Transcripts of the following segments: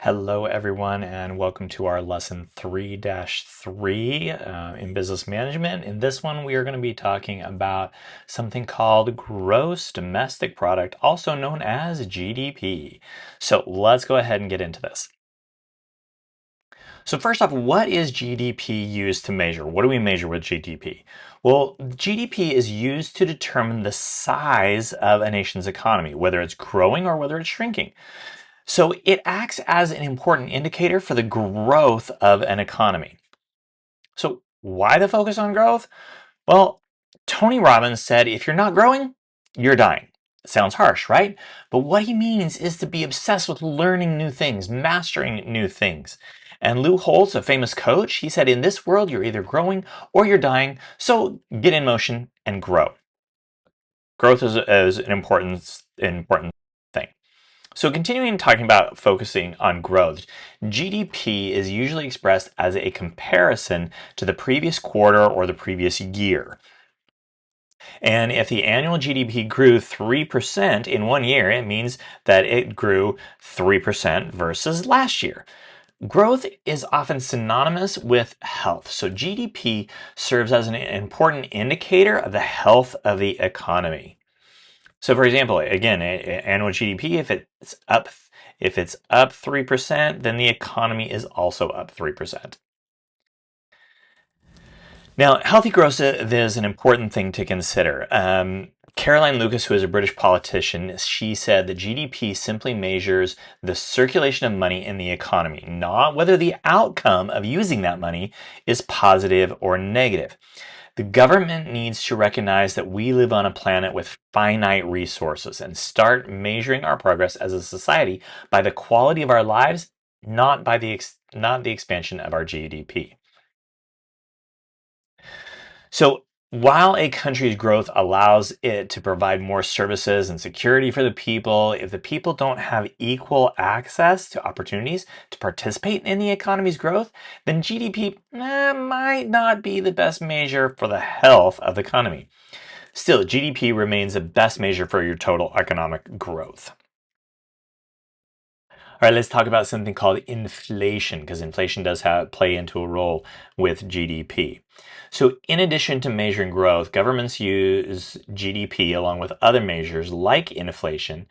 Hello, everyone, and welcome to our lesson 3-3 in business management. In this one, we are going to be talking about something called gross domestic product, also known as GDP. So let's go ahead and get into this. So first off, what is GDP used to measure? What do we measure with GDP? Well, GDP is used to determine the size of a nation's economy, whether it's growing or whether it's shrinking. So it acts as an important indicator for the growth of an economy. So why the focus on growth? Well, Tony Robbins said, if you're not growing, you're dying. It sounds harsh, right? But what he means is to be obsessed with learning new things, mastering new things. And Lou Holtz, a famous coach, he said, in this world, you're either growing or you're dying. So get in motion and grow. Growth is an important thing. So continuing talking about focusing on growth, GDP is usually expressed as a comparison to the previous quarter or the previous year. And if the annual GDP grew 3% in one year, it means that it grew 3% versus last year. Growth is often synonymous with health. So GDP serves as an important indicator of the health of the economy. So for example, again, annual GDP, if it's up 3%, then the economy is also up 3%. Now, healthy growth is an important thing to consider. Caroline Lucas, who is a British politician, she said that GDP simply measures the circulation of money in the economy, not whether the outcome of using that money is positive or negative. The government needs to recognize that we live on a planet with finite resources and start measuring our progress as a society by the quality of our lives, not the expansion of our GDP. So while a country's growth allows it to provide more services and security for the people, if the people don't have equal access to opportunities to participate in the economy's growth, then GDP might not be the best measure for the health of the economy. Still, GDP remains the best measure for your total economic growth. All right, let's talk about something called inflation, because inflation does play into a role with GDP. So in addition to measuring growth, governments use GDP along with other measures like inflation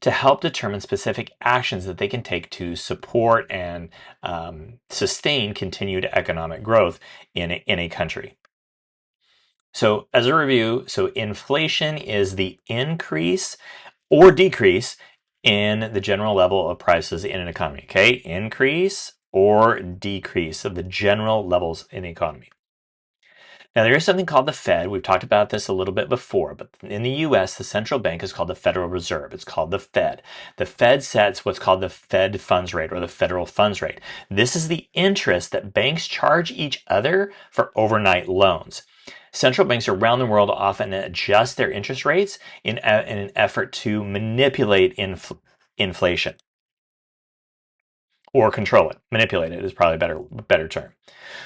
to help determine specific actions that they can take to support and sustain continued economic growth in a country. So as a review, so inflation is the increase or decrease in the general level of prices in an economy. Okay, increase or decrease of the general levels in the economy. Now, there is something called the Fed. We've talked about this a little bit before, but in the US, the central bank is called the Federal Reserve. It's called the Fed. The Fed sets what's called the Fed funds rate or the federal funds rate. This is the interest that banks charge each other for overnight loans. Central banks around the world often adjust their interest rates in an effort to manipulate inflation or control it. Manipulate it is probably a better term.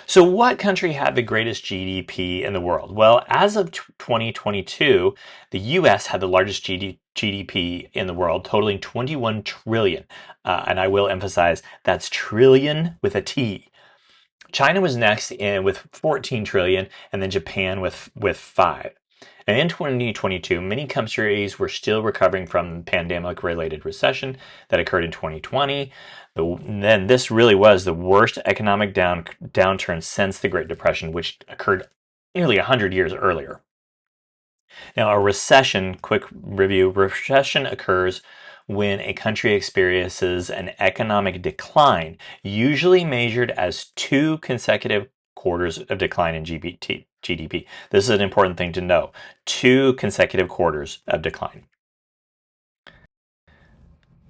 So what country had the greatest GDP in the world? Well, as of 2022, the US had the largest GDP in the world, totaling 21 trillion. And I will emphasize that's trillion with a T. China was next with 14 trillion, and then Japan with 5. And in 2022, many countries were still recovering from pandemic-related recession that occurred in 2020. Then this really was the worst economic downturn since the Great Depression, which occurred nearly 100 years earlier. Now, a recession, quick review, recession occurs when a country experiences an economic decline, usually measured as 2 consecutive quarters of decline in GDP. This is an important thing to know. 2 consecutive quarters of decline.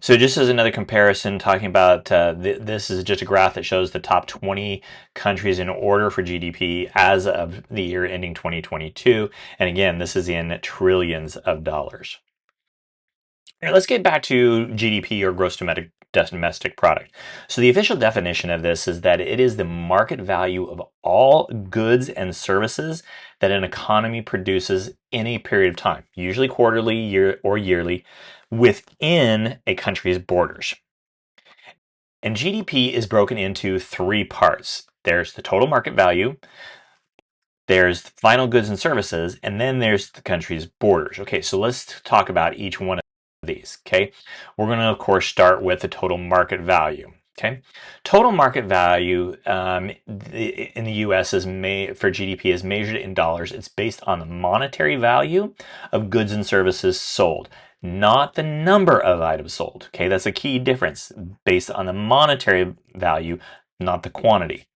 So just as another comparison, talking about this is just a graph that shows the top 20 countries in order for GDP as of the year ending 2022. And again, this is in trillions of dollars. Now, let's get back to GDP or gross domestic product. So the official definition of this is that it is the market value of all goods and services that an economy produces in a period of time, usually quarterly, or yearly, within a country's borders. And GDP is broken into three parts. There's the total market value, there's final goods and services, and then there's the country's borders. Okay, so let's talk about each one of these. Okay, we're going to, of course, start with the total market value. Okay, total market value in the U.S. for GDP is measured in dollars. It's based on the monetary value of goods and services sold, not the number of items sold. Okay, that's a key difference. Based on the monetary value, not the quantity.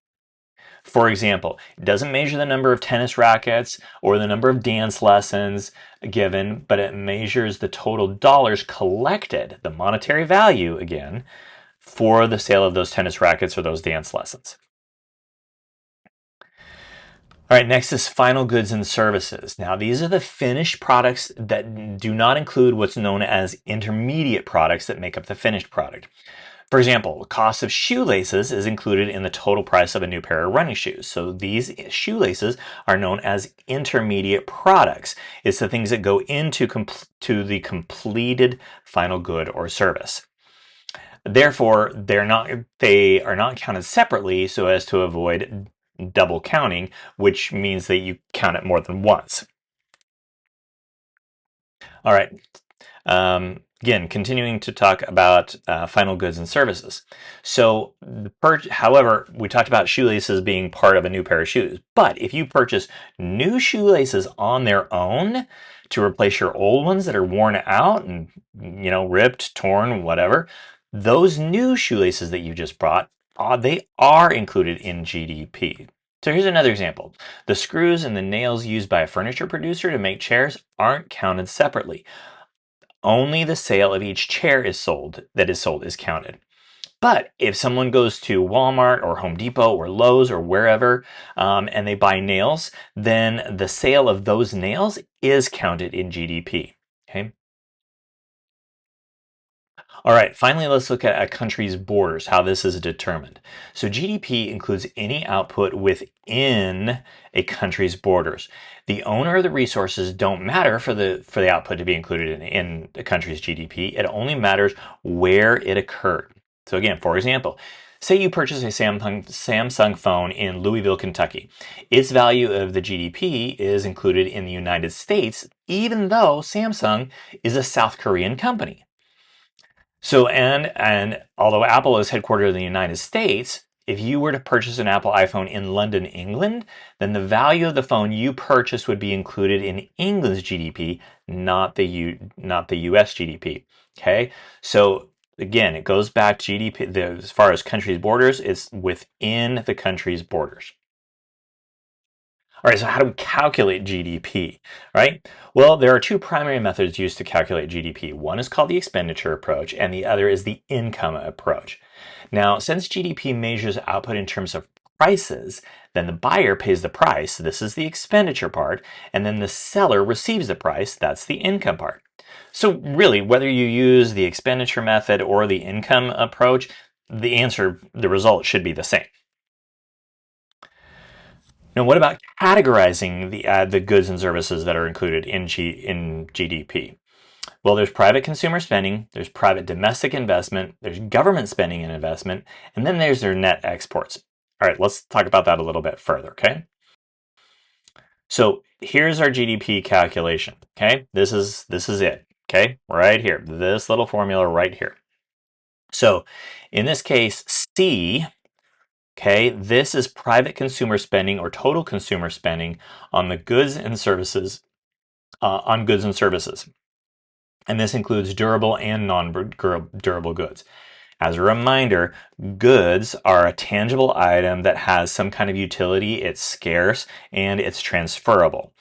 For example, it doesn't measure the number of tennis rackets or the number of dance lessons given, but it measures the total dollars collected, the monetary value again, for the sale of those tennis rackets or those dance lessons. All right, next is final goods and services. Now, these are the finished products that do not include what's known as intermediate products that make up the finished product. For example, the cost of shoelaces is included in the total price of a new pair of running shoes. So these shoelaces are known as intermediate products. It's the things that go into to the completed final good or service. Therefore, they are not counted separately so as to avoid double counting, which means that you count it more than once. All right. Again, continuing to talk about final goods and services. So, however, we talked about shoelaces being part of a new pair of shoes. But if you purchase new shoelaces on their own to replace your old ones that are worn out and, ripped, torn, whatever, those new shoelaces that you just bought, they are included in GDP. So here's another example. The screws and the nails used by a furniture producer to make chairs aren't counted separately. Only the sale of each chair is sold is counted. But if someone goes to Walmart or Home Depot or Lowe's or wherever and they buy nails, then the sale of those nails is counted in GDP. Okay. All right, finally, let's look at a country's borders, how this is determined. So GDP includes any output within a country's borders. The owner of the resources don't matter for the output to be included in a country's GDP. It only matters where it occurred. So again, for example, say you purchase a Samsung phone in Louisville, Kentucky. Its value of the GDP is included in the United States, even though Samsung is a South Korean company. So, and although Apple is headquartered in the United States, if you were to purchase an Apple iPhone in London, England, then the value of the phone you purchased would be included in England's GDP, not the US GDP. Okay, so again, it goes back to GDP. As far as countries' borders, it's within the country's borders. All right, so how do we calculate GDP, right? Well, there are two primary methods used to calculate GDP. One is called the expenditure approach, and the other is the income approach. Now, since GDP measures output in terms of prices, then the buyer pays the price, this is the expenditure part, and then the seller receives the price, that's the income part. So really, whether you use the expenditure method or the income approach, the result should be the same. Now, what about categorizing the goods and services that are included in GDP? Well, there's private consumer spending, there's private domestic investment, there's government spending and investment, and then there's their net exports. All right, let's talk about that a little bit further, okay? So here's our GDP calculation, okay? This is it, okay? Right here, this little formula right here. So in this case, C, okay, this is private consumer spending or total consumer spending on the goods and services, on goods and services. And this includes durable and non-durable goods. As a reminder, goods are a tangible item that has some kind of utility, it's scarce, and it's transferable.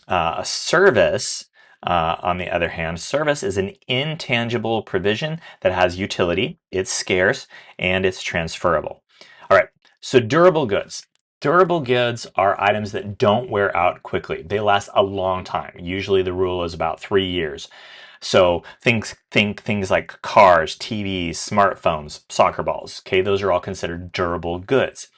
A service, on the other hand, service is an intangible provision that has utility, it's scarce, and it's transferable. All right, so durable goods. Durable goods are items that don't wear out quickly. They last a long time. Usually the rule is about 3 years. So think things like cars, TVs, smartphones, soccer balls. Okay, those are all considered durable goods.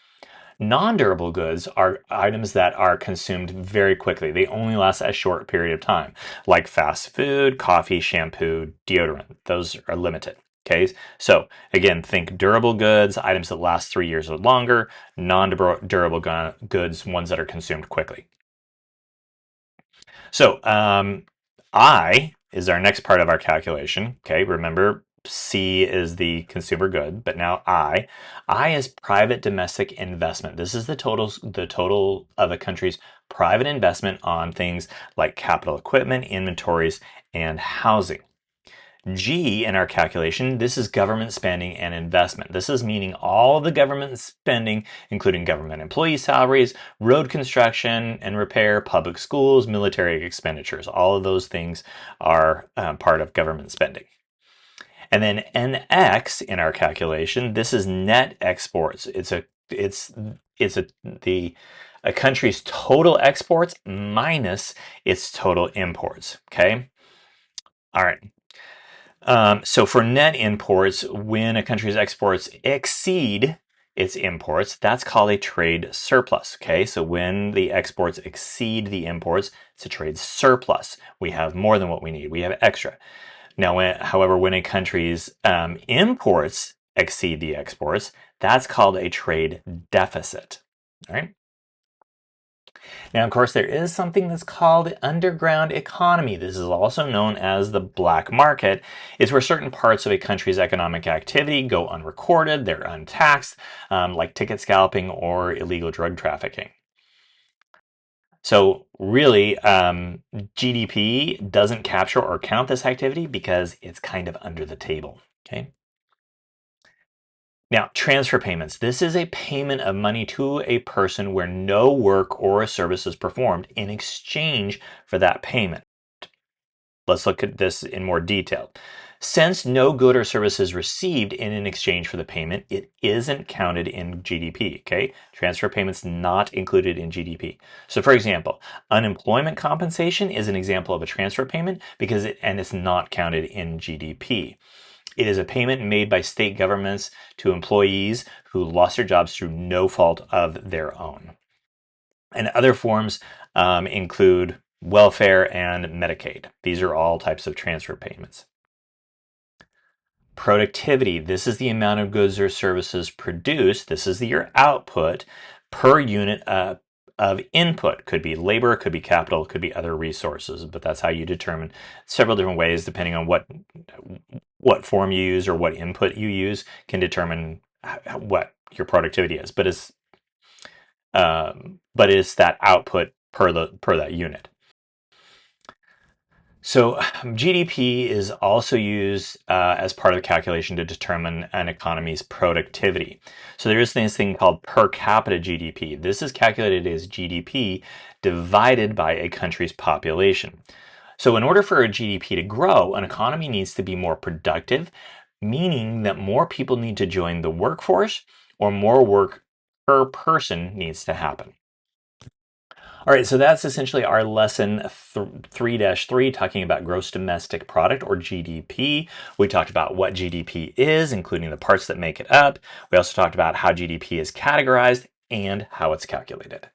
Non-durable goods are items that are consumed very quickly. They only last a short period of time, like fast food, coffee, shampoo, deodorant. Those are limited. Okay, so again, think durable goods, items that last 3 years or longer, non-durable goods, ones that are consumed quickly. So I is our next part of our calculation. Okay, remember C is the consumer good, but now I is private domestic investment. This is the total of a country's private investment on things like capital equipment, inventories, and housing. G in our calculation, this is government spending and investment. This is meaning all the government spending, including government employee salaries, road construction and repair, public schools, military expenditures. All of those things are part of government spending. And then NX in our calculation, this is net exports. It's a country's total exports minus its total imports. Okay. All right. So for net imports, when a country's exports exceed its imports, that's called a trade surplus. Okay, so when the exports exceed the imports, it's a trade surplus. We have more than what we need. We have extra. Now, however, when a country's imports exceed the exports, that's called a trade deficit. All right. Now, of course, there is something that's called the underground economy. This is also known as the black market. It's where certain parts of a country's economic activity go unrecorded, they're untaxed, like ticket scalping or illegal drug trafficking. So really, GDP doesn't capture or count this activity because it's kind of under the table, okay? Now, transfer payments. This is a payment of money to a person where no work or a service is performed in exchange for that payment. Let's look at this in more detail. Since no good or service is received in an exchange for the payment, it isn't counted in GDP, okay? Transfer payments not included in GDP. So for example, unemployment compensation is an example of a transfer payment because it's not counted in GDP. It is a payment made by state governments to employees who lost their jobs through no fault of their own. And other forms include welfare and Medicaid. These are all types of transfer payments. Productivity. This is the amount of goods or services produced. This is your output per unit of input. Could be labor, could be capital, could be other resources, but that's how you determine several different ways depending on what form you use or what input you use can determine what your productivity is. But it's that output per that unit. So GDP is also used as part of the calculation to determine an economy's productivity. So there is this thing called per capita GDP. This is calculated as GDP divided by a country's population. So in order for a GDP to grow, an economy needs to be more productive, meaning that more people need to join the workforce or more work per person needs to happen. All right, so that's essentially our lesson 3-3, talking about gross domestic product or GDP. We talked about what GDP is, including the parts that make it up. We also talked about how GDP is categorized and how it's calculated.